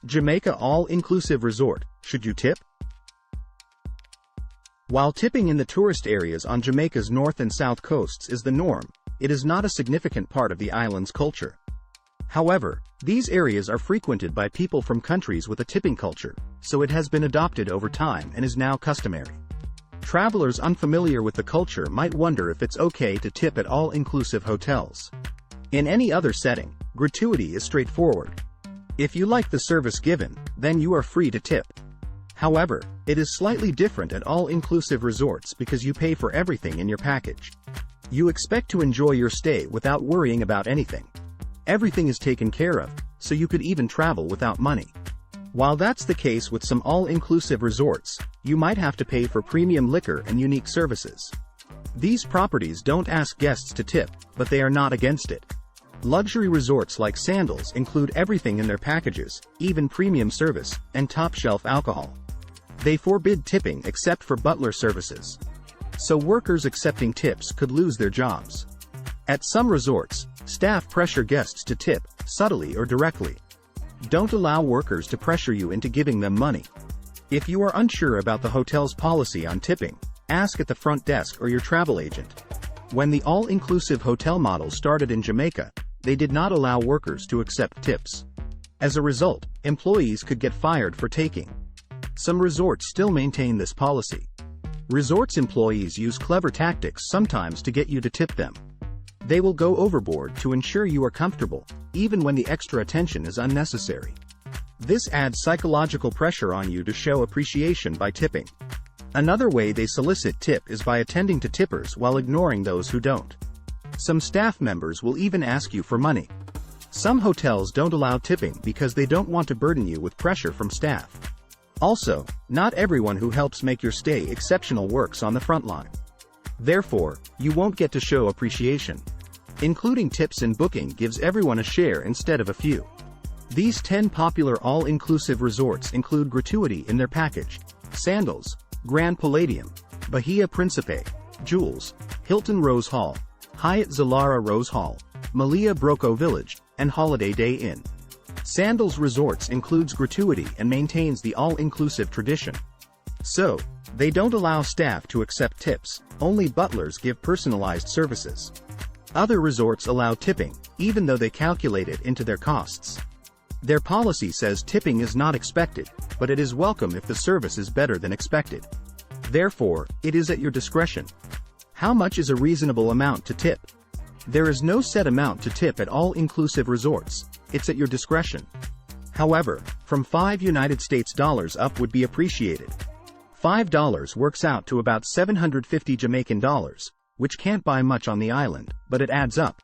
Jamaica all-inclusive resort, should you tip? While tipping in the tourist areas on Jamaica's north and south coasts is the norm, it is not a significant part of the island's culture. However, these areas are frequented by people from countries with a tipping culture, so it has been adopted over time and is now customary. Travelers unfamiliar with the culture might wonder if it's okay to tip at all-inclusive hotels. In any other setting, gratuity is straightforward. If you like the service given, then you are free to tip. However, it is slightly different at all-inclusive resorts because you pay for everything in your package. You expect to enjoy your stay without worrying about anything. Everything is taken care of, so you could even travel without money. While that's the case with some all-inclusive resorts, you might have to pay for premium liquor and unique services. These properties don't ask guests to tip, but they are not against it. Luxury resorts like Sandals include everything in their packages, even premium service, and top-shelf alcohol. They forbid tipping except for butler services. So workers accepting tips could lose their jobs. At some resorts, staff pressure guests to tip, subtly or directly. Don't allow workers to pressure you into giving them money. If you are unsure about the hotel's policy on tipping, ask at the front desk or your travel agent. When the all-inclusive hotel model started in Jamaica, they did not allow workers to accept tips. As a result, employees could get fired for taking. Some resorts still maintain this policy. Resorts employees use clever tactics sometimes to get you to tip them. They will go overboard to ensure you are comfortable, even when the extra attention is unnecessary. This adds psychological pressure on you to show appreciation by tipping. Another way they solicit tip is by attending to tippers while ignoring those who don't. Some staff members will even ask you for money. Some hotels don't allow tipping because they don't want to burden you with pressure from staff. Also, not everyone who helps make your stay exceptional works on the front line. Therefore, you won't get to show appreciation. Including tips in booking gives everyone a share instead of a few. These 10 popular all-inclusive resorts include gratuity in their package: Sandals, Grand Palladium, Bahia Principe, Jules, Hilton Rose Hall, Hyatt Zilara Rose Hall, Malia Broco Village, and Holiday Day Inn. Sandals Resorts includes gratuity and maintains the all-inclusive tradition. So, they don't allow staff to accept tips, only butlers give personalized services. Other resorts allow tipping, even though they calculate it into their costs. Their policy says tipping is not expected, but it is welcome if the service is better than expected. Therefore, it is at your discretion. How much is a reasonable amount to tip? There is no set amount to tip at all-inclusive resorts, it's at your discretion. However, from $5 US up would be appreciated. $5 works out to about 750 Jamaican dollars, which can't buy much on the island, but it adds up.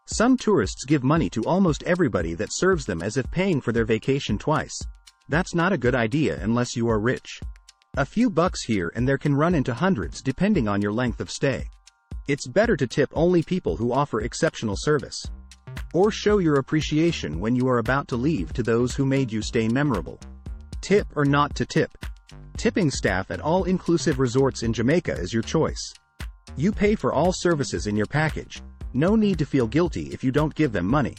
Some tourists give money to almost everybody that serves them as if paying for their vacation twice. That's not a good idea unless you are rich. A few bucks here and there can run into hundreds depending on your length of stay. It's better to tip only people who offer exceptional service. Or show your appreciation when you are about to leave to those who made you stay memorable. Tip or not to tip? Tipping staff at all-inclusive resorts in Jamaica is your choice. You pay for all services in your package. No need to feel guilty if you don't give them money.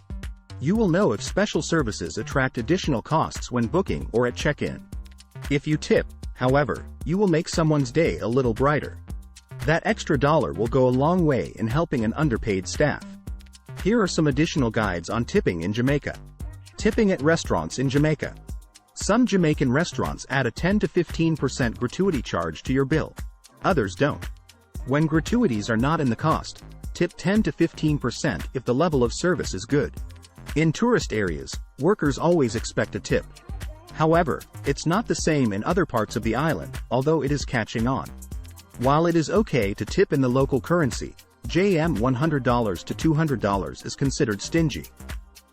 You will know if special services attract additional costs when booking or at check-in. If you tip, however, you will make someone's day a little brighter. That extra dollar will go a long way in helping an underpaid staff. Here are some additional guides on tipping in Jamaica. Tipping at restaurants in Jamaica. Some Jamaican restaurants add a 10 to 15% gratuity charge to your bill. Others don't. When gratuities are not in the cost, tip 10 to 15% if the level of service is good. In tourist areas, workers always expect a tip. However, it's not the same in other parts of the island, although it is catching on. While it is okay to tip in the local currency, $100 to $200 is considered stingy.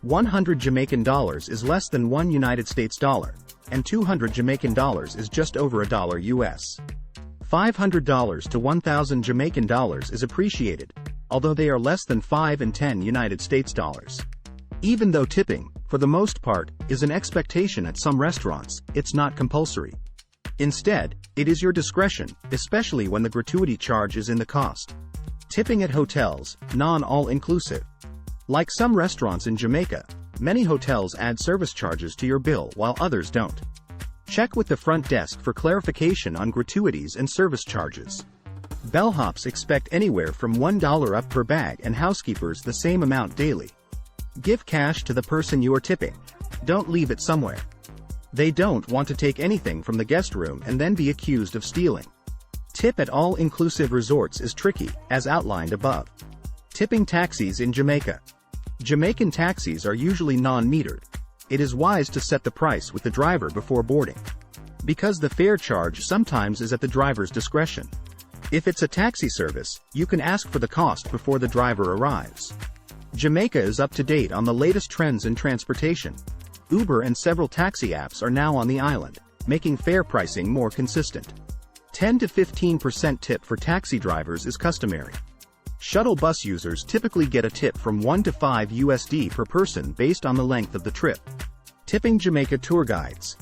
100 Jamaican dollars is less than $1 United States dollar, and 200 Jamaican dollars is just over $1 US. $500 to 1,000 Jamaican dollars is appreciated, although they are less than 5 and 10 United States dollars. Even though tipping, for the most part, is an expectation at some restaurants, it's not compulsory. Instead, it is your discretion, especially when the gratuity charge is in the cost. Tipping at hotels, non-all-inclusive. Like some restaurants in Jamaica, Many hotels add service charges to your bill while others don't. Check with the front desk for clarification on gratuities and service charges. Bellhops expect anywhere from $1 up per bag and housekeepers the same amount daily. Give cash to the person you are tipping. Don't leave it somewhere. They don't want to take anything from the guest room and then be accused of stealing. Tip at all-inclusive resorts is tricky, as outlined above. Tipping taxis in Jamaica. Jamaican taxis are usually non-metered. It is wise to set the price with the driver before boarding, because the fare charge sometimes is at the driver's discretion. If it's a taxi service, you can ask for the cost before the driver arrives. Jamaica is up to date on the latest trends in transportation. Uber and several taxi apps are now on the island, making fare pricing more consistent. 10 to 15% tip for taxi drivers is customary. Shuttle bus users typically get a tip from $1 to $5 per person based on the length of the trip. Tipping Jamaica tour guides.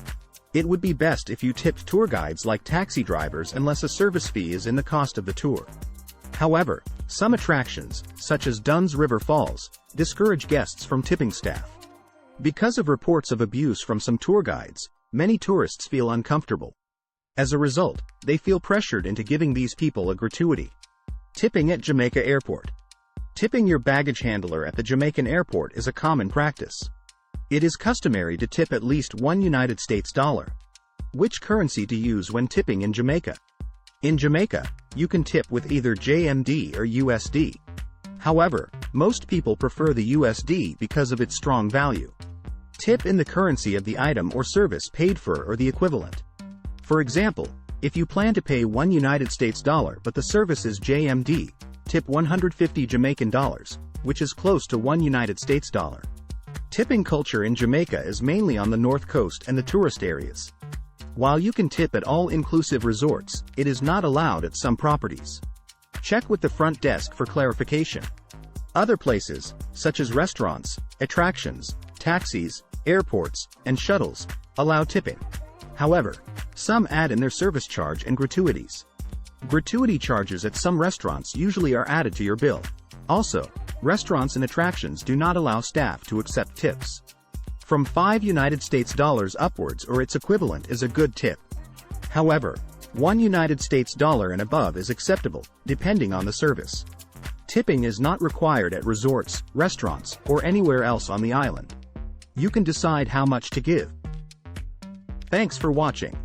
It would be best if you tipped tour guides like taxi drivers unless a service fee is in the cost of the tour. However, some attractions, such as Dunn's River Falls, discourage guests from tipping staff. Because of reports of abuse from some tour guides, many tourists feel uncomfortable. As a result, they feel pressured into giving these people a gratuity. Tipping at Jamaica Airport. Tipping your baggage handler at the Jamaican airport is a common practice. It is customary to tip at least $1. Which currency to use when tipping in Jamaica? In Jamaica, you can tip with either JMD or USD. However, most people prefer the USD because of its strong value. Tip in the currency of the item or service paid for or the equivalent. For example, if you plan to pay $1 but the service is JMD, tip 150 Jamaican dollars, which is close to $1. Tipping culture in Jamaica is mainly on the north coast and the tourist areas. While you can tip at all-inclusive resorts, it is not allowed at some properties. Check with the front desk for clarification. Other places, such as restaurants, attractions, taxis, airports, and shuttles, allow tipping. However, some add in their service charge and gratuities. Gratuity charges at some restaurants usually are added to your bill. Also, restaurants and attractions do not allow staff to accept tips. From $5 upwards or its equivalent is a good tip. However, $1 and above is acceptable, depending on the service. Tipping is not required at resorts, restaurants, or anywhere else on the island. You can decide how much to give. Thanks for watching.